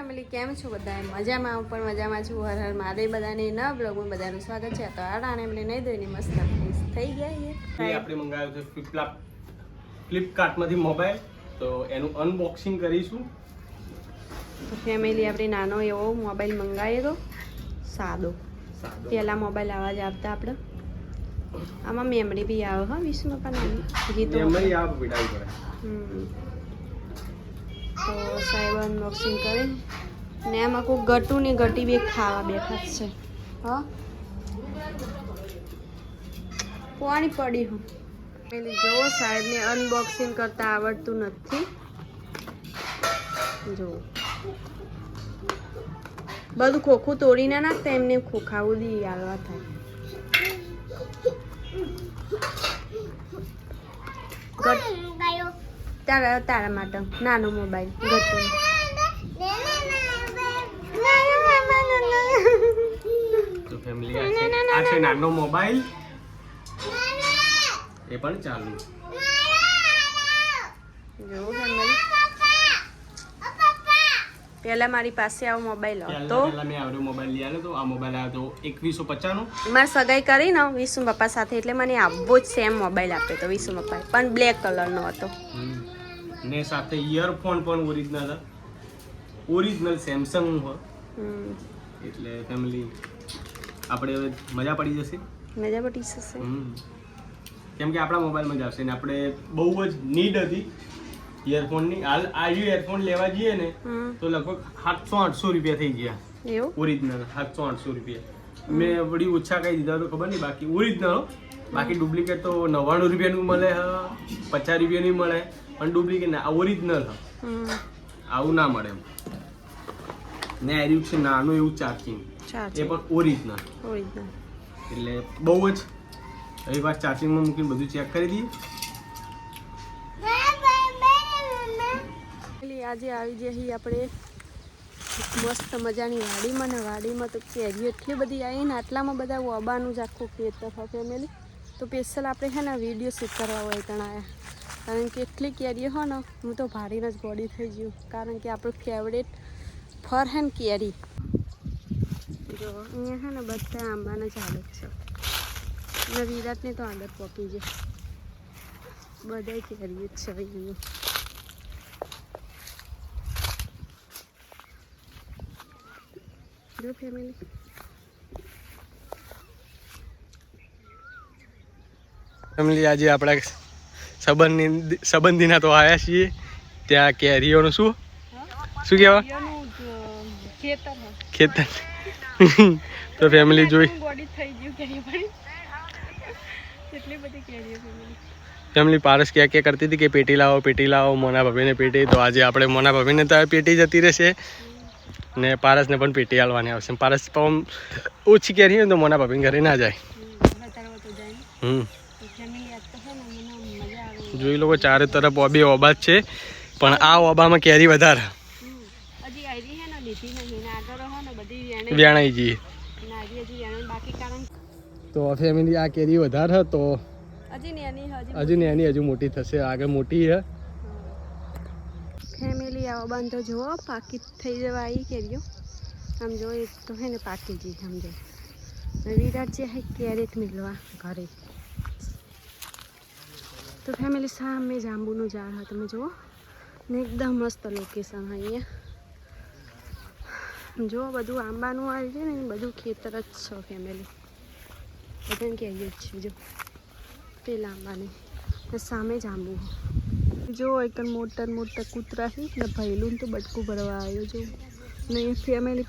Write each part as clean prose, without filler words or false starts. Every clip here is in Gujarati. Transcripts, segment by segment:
ફેમિલી કેમ છો બધા મજામાં હું પણ મજામાં છું હર હર મારે બધાને ના બ્લોગમાં બધાનું સ્વાગત છે તો આડાને એમને નહીં દોઈને મસ્ત થઈ ગયા એ આપણે મંગાવ્યો છે ફ્લિપકાર્ટમાંથી મોબાઈલ તો એનું અનબોક્સિંગ કરીશું તો ફેમિલી આપણે નાનો એવો મોબાઈલ મંગાવ્યો તો સાદો પહેલા મોબાઈલ આવા જ આવતા આપણે આમાં મેમરી બી આવે હા વિશ્વમાં પણ ગીતો મેમરી આપ વિડાઈ પડે તો સાહેબ અનબોક્સિંગ કરે ને આમાં કોઈ ગટું ને ગટી બે ખાવા બેઠા જ છે હા પાણી પડી હું એટલે જો સાહેબને અનબોક્સિંગ કરતા આવડતું નથી જો બધું ખોખું તોડી ના નાખતા એમને ખોખાવું દી આવવા થાય તારા માટે નાનો મોબાઈલ ગટું તો ફેમિલી આ છે નાનો મોબાઈલ એ પણ ચાલુ જો ફેમિલી પહેલા મારી પાસે આવો મોબાઈલ હતો પહેલા મેં આવડો મોબાઈલ લઈ આવ્યો તો આ મોબાઈલ આવ્યો તો 2195 મારે સગાઈ કરી ને વિશુ પપ્પા સાથે એટલે મને આવો જ સેમ મોબાઈલ આપ્યો તો વિશુ પપ્પાએ પણ બ્લેક કલરનો હતો ને સાથે ઇયરફોન પણ ઓરિજિનલ ઓરિજિનલ સેમસંગ એટલે ફેમિલી આપણે હવે મજા પડી જશે મજા પડી જશે કેમ કે આપણા મોબાઈલમાં જ આવશે ને આપણે બહુ જ નીડ હતી ઇયરફોનની હાલ આ ઇયરફોન લેવા જઈએ ને તો લગભગ 700-800 રૂપિયા થઈ ગયા એવું ઓરિજિનલ 700-800 રૂપિયા મેં વળી ઓછા કહી દીધા તો ખબર નહીં બાકી ઓરિજિનલ બાકી ડુપ્લિકેટ તો 99 રૂપિયાનું મળે 50 રૂપિયાનું મળે પણ ડુપ્લિકેટ ના ઓરિજિનલ આવું ના મળે એમ ને આવ્યું છે નાનું એવું ચાર્જિંગ એ પણ ઓરિજિનલ એટલે બહુ જ હવે વાત ચાર્જિંગમાં મૂકીને બધું ચેક કરી દઈએ આજે આવી જઈએ આપણે મસ્ત મજાની વાડીમાં ને વાડીમાં તો કેરીઓ એટલી બધી આવી ને આટલામાં બધા વબાનું જ આખું ખેતર હોય ફેમિલી તો સ્પેશિયલ આપણે છે ને વિડીયો શૂટ કરવા હોય તણાયા કારણ કે એટલી કેરીઓ હોય ને હું તો ભારીને જ બોડી થઈ ગયું કારણ કે આપણું ફેવરેટ ફર હે ને કેરી જો અહીંયા છે ને બધા આંબાના ઝાડ જ છે અને વિરાટને તો આગળ પોકી જાય બધા કેરીઓ જ છે અહીંયા જો ફેમિલી આજે આપણા સંબંધીના તો આવ્યા છીએ ત્યાં કેરીઓનું શું કહેવા ખેતર તો ફેમિલી જોઈ ફેમિલી પારસ ક્યાં કરતી હતી કે પેટી લાવો મોના ભાભીને પેટી તો આજે આપણે મોના ભાભીને તો પેટી જતી રહેશે ને પારસને પણ પેટી આલવાની આવશે પારસ પણ ઓછી કેરી હોય તો મોના ભાભી ઘરે ના જાય જોઈ લોકો ચારે તરફ ઓબે ઓબા જ છે પણ આ ઓબામાં કેરી વધારે વેણાઈ જઈએ તો ફેમિલી આ કેરી વધારે તો હજુ મોટી થશે આગળ મોટી છે ફેમિલી આવો બંધ તો જુઓ પાકી થઈ જવા આવી કેરીઓ આમ જો એ તો હે ને પાકી જઈ સમજો વિરાટ જે હે કેરેટ મિલવા ઘરે તો ફેમિલી સામે જાંબુનું ઝાડ હા તમે જુઓ ને એકદમ મસ્ત લોકેશન અહીંયા જો બધું આંબાનું આવી છે ને બધું ખેતર જ છે ફેમિલી બધાને કેરીઓ જ છે જો પેલા આંબાની સામે જાંબુ જો એક મોટા કૂતરા છે ને ભૈલું તો બટકું ભરવા આવ્યો જો ને ફેમિલી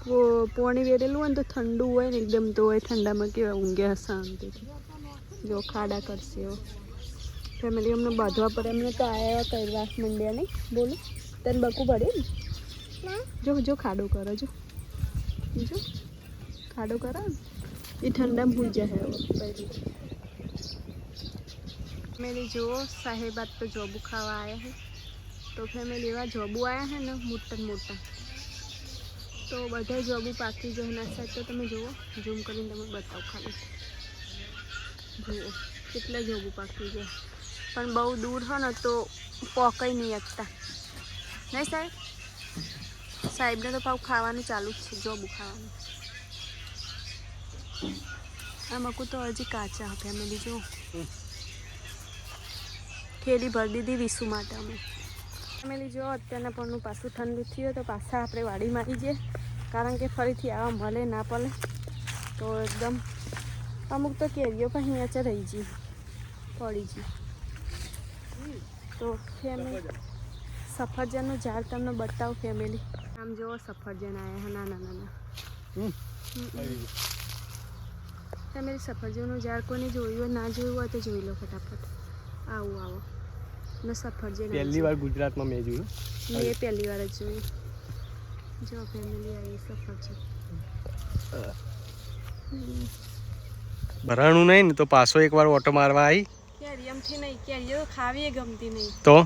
પોણી વેરેલું હોય ને તો ઠંડુ હોય ને એકદમ તો હોય ઠંડામાં કેવા ઊંઘ્યા શાંતિથી જો ખાડા કરશે એવો ફેમિલી અમને બાંધવા પડે એમને તો આવ્યા કરવા મંડ્યા નહીં બોલો તને બકું પડે ને જો ખાડો કરો જો ખાડો કરો ને એ ઠંડામાં ભૂલ જાય પહેલી ફેમિલી જુઓ સાહેબાદ તો જોબુ ખાવા આવ્યા છે તો ફેમિલી એવા જોબુ આવ્યા છે ને મોટા તો બધા જોબુ પાકી જાય ના સાહેબ તો તમે જુઓ ઝૂમ કરીને તમે બતાવો ખાલી જુઓ કેટલા જોબુ પાકી જાય પણ બહુ દૂર હોય ને તો પોકાઈ નહીં શકતા નહીં સાહેબ સાહેબને તો પાછું ખાવાનું ચાલુ જ છે જોબુ ખાવાનું આ મકુ તો હજી કાચા ફેમિલી જો થેલી ભરી દીધી વિસુ માટે અમે ફેમિલી જો અત્યારના પણનું પાછું ઠંડુ થયું તો પાછા આપણે વાડીમાં આવી જઈએ કારણ કે ફરીથી આવા મળે ના પડે તો એકદમ અમુક તો કેરીઓ પણ અહીંયા રહી ગઈ પડી ગઈ તો ફેમિલી સફરજનનું ઝાડ તમને બતાવું ફેમિલી આમ જુઓ સફરજન આવ્યા નાના નાના ફેમિલી સફરજનનું ઝાડ કોઈને જોયું હોય ના જોયું હોય તો જોઈ લો ફટાફટ આવો આવો ને સફરજન પહેલી વાર ગુજરાતમાં મેં જોયું મેં પહેલી વાર જ જોયું જો ફેમિલી આવી સફરજન ભરાણું નહીં ને તો પાછો એકવાર ઓટો મારવા આવી કેરી એમથી નહીં કેરીઓ ખાવીએ ગમતી નહીં તો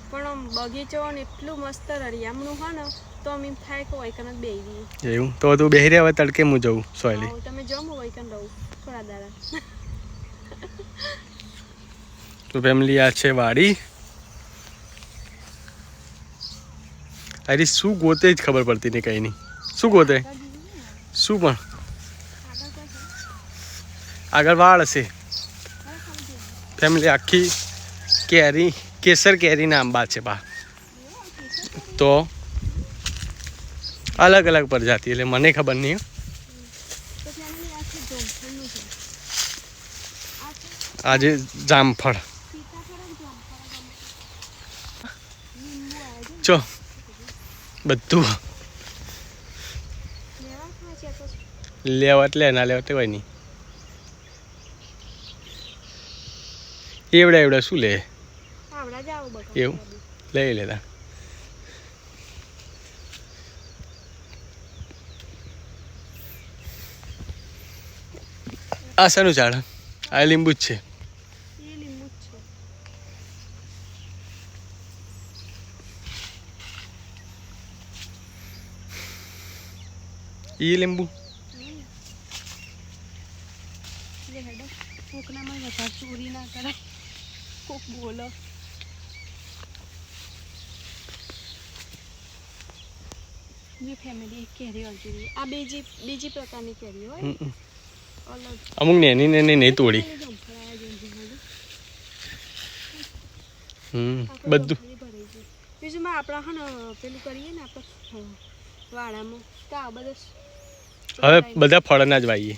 પણ આમ બગીચો ને એટલું મસ્ત રળિયામણું હોય ને તો આમ એમ થાય કે વૈકન જ બેહી રહીએ એવું તો તું બેહી રહ્યા હવે તડકે હું જઉં સોયલી તમે જમો વૈકન રહું થોડા દાડા તો ફેમિલી આ છે વાડી અરે શું ગોતે જ ખબર પડતી નહીં કઈ નહીં શું ગોતે શું પણ આગળ વાળ હશે ફેમિલી આખી કેરી કેસર કેરીના આંબા છે બા તો અલગ અલગ પ્રજાતિ એટલે મને ખબર નહીં આજે જામફળ ચો બધું લેવા એટલે ના લેવા કોઈ નહીં એવડા એવડા શું લે એવું લઈ લેતા આ શાનું ઝાડ આ લીંબુ જ છે ઈ લીંબુ ચોરી ના કરે કોક બોલો જે ફેમિલી કેરી અલજી આ બીજી પ્રકારની કેરી હોય અલગ અમુક નેની નેની નહીં તોડી બધું બીજુંમાં આપણા હા ને પેલું કરીએ ને આપણે વાડામાં તો આ બધા હવે બધા ફળના જ વાઈએ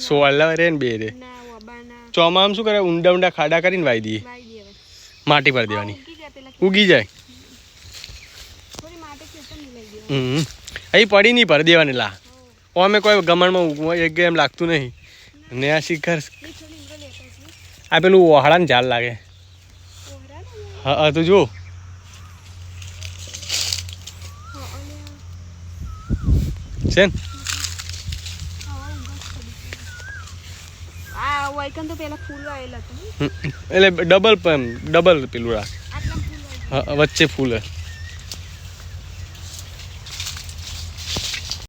સોળા રે ને બે રે ચોમામાં શું કરે ઊંડા ઊંડા ખાડા કરીને વાઈ દઈએ માટી પર દેવાની ઉગી જાય અહીં પડી નહીં ભરી દેવાની લા અમે કોઈ ગમણમાં એક એમ લાગતું નહીં ને આ શિખર આ પેલું ઓહાડાને ઝાડ લાગે હા તો જો છે ને તો પેલા ફૂલ આવેલા એટલે ડબલ પેલું રાખ વચ્ચે ફૂલ